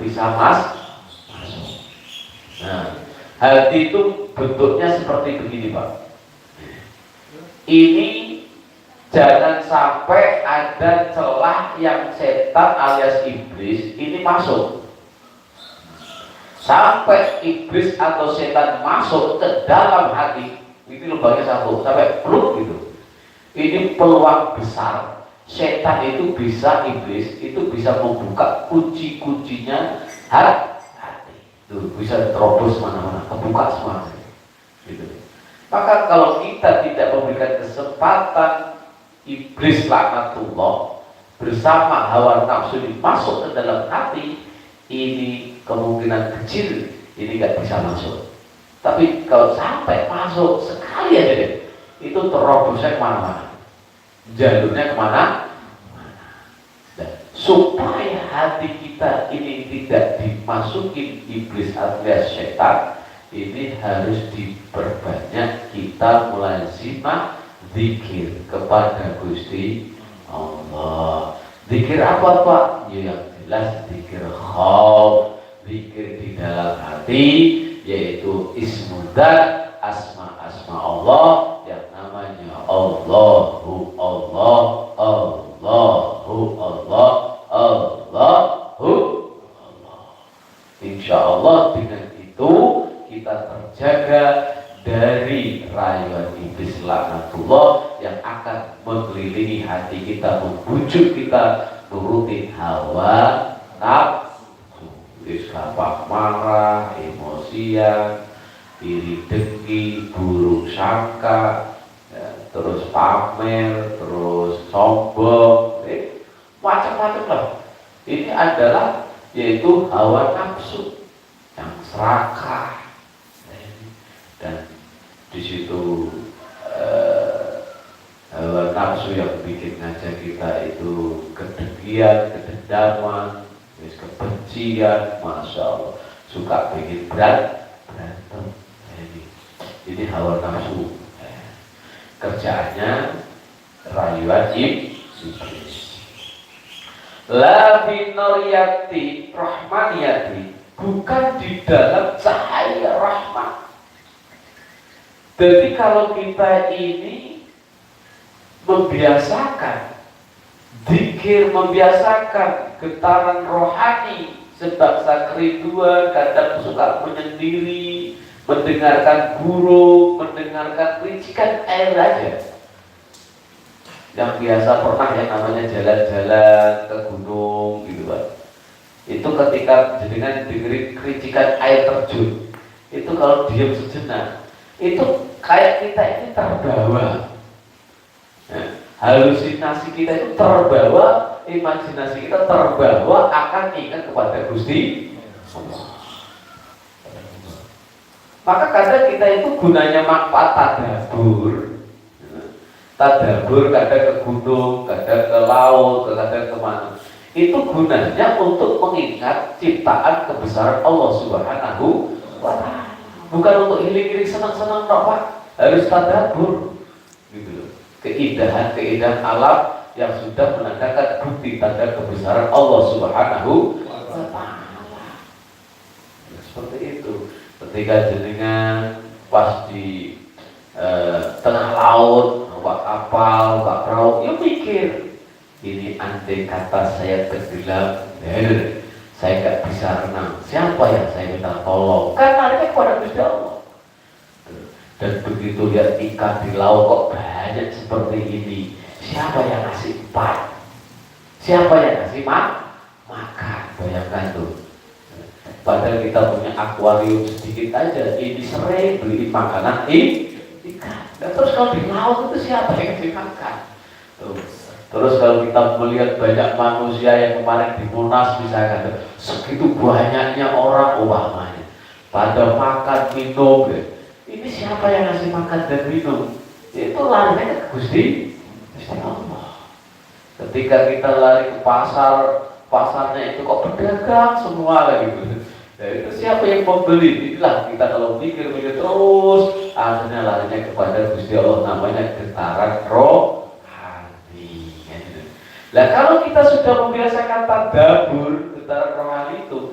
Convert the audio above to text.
bisa masuk. Nah, hati itu bentuknya seperti begini Pak. Ini jangan sampai ada celah yang setan alias iblis ini masuk. Sampai iblis atau setan masuk ke dalam hati, itu lubangnya satu, sampai pluk gitu. Ini peluang besar. Setan itu bisa, iblis itu bisa membuka kunci-kuncinya hati. Itu bisa terobos mana-mana, kebuka semua. Gitu. Maka kalau kita tidak memberikan kesempatan iblis laknatullah bersama hawa nafsu ini masuk ke dalam hati, ini kemungkinan kecil ini nggak bisa masuk. Tapi kalau sampai masuk sekali aja deh, itu terobosnya kemana-mana, jalurnya kemana? Supaya hati kita ini tidak dimasukin iblis alias setan, ini harus diperbanyak kita mulazimah zikir kepada Gusti Allah. Zikir apa Pak? Ya yang jelas zikir khauf, zikir di dalam hati, yaitu ismudzat, asma Allah yang namanya Allahu Allah, Allahu Allah, Allahu Allah. Insya Allah dengan itu kita terjaga dari rayuan iblis laknatullah yang akan mengelilingi hati kita, membujuk kita nurutin hawa nafsu, gampang marah, emosian, iri dengki, buruk sangka, ya, terus pamer, terus sombong, macam-macam lah. Ini adalah yaitu hawa nafsu yang serakah, dan di situ hawa nafsu yang bikin ngajak kita itu kedengkian, kedendaman, kebencian, masya Allah, suka bikin berantem. Ini hawa nafsu, kerjaannya rayuan iblis. La binuriyati rahmaniyati, bukan di dalam cahaya rahmat. Jadi kalau kita ini membiasakan zikir, membiasakan getaran rohani, sebangsa kerinduan, kadang suka menyendiri, mendengarkan burung, mendengarkan ricikan air aja. Yang biasa pernah yang namanya jalan-jalan ke gunung gitu Pak, itu ketika dengan dengerin kericikan air terjun, itu kalau diam sejenak, itu kayak kita ini terbawa, halusinasi kita itu terbawa, imajinasi kita terbawa akan ingat kepada Gusti Allah. Maka kadang kita itu gunanya manfaat tadabur, kadang ke gunung, kadang ke laut, kadang kemana. Itu gunanya untuk mengingat ciptaan kebesaran Allah Subhanahu wa Ta'ala. Bukan untuk iling-iling senang-senang Pak. Harus tadabur gitu loh. Keindahan alam yang sudah menandakan bukti tanda kebesaran Allah Subhanahu wa Ta'ala. Seperti itu. Ketika jenengan pas di tengah laut, bawa kapal, bawa perahu, ya mikir, ini andai kata saya tenggelam, saya gak bisa renang, siapa yang saya minta tolong? Kan larinya kepada Gusti Allah. Dan begitu lihat ikan di laut kok banyak seperti ini, siapa yang ngasih empat? Siapa yang ngasih makan? Bayangkan tuh. Padahal kita punya akuarium sedikit aja, ini sering beli makanan ikan. Dan terus kalau di laut itu siapa yang ngasih makan? Terus kalau kita melihat banyak manusia yang kemarin di Monas misalkan, segitu banyaknya orang umpamanya pada makan minum, ini siapa yang ngasih makan dan minum? Itu larinya ke Gusti Allah. Ketika kita lari ke pasar, pasarnya itu kok pedagang semua lagi gitu. Nah, itu siapa yang membeli? Inilah kita kalau mikir-mikir terus, akhirnya larinya kepada Gusti Allah, namanya getaran rohani. Nah, kalau kita sudah membiasakan tadabbur, getaran rohani itu,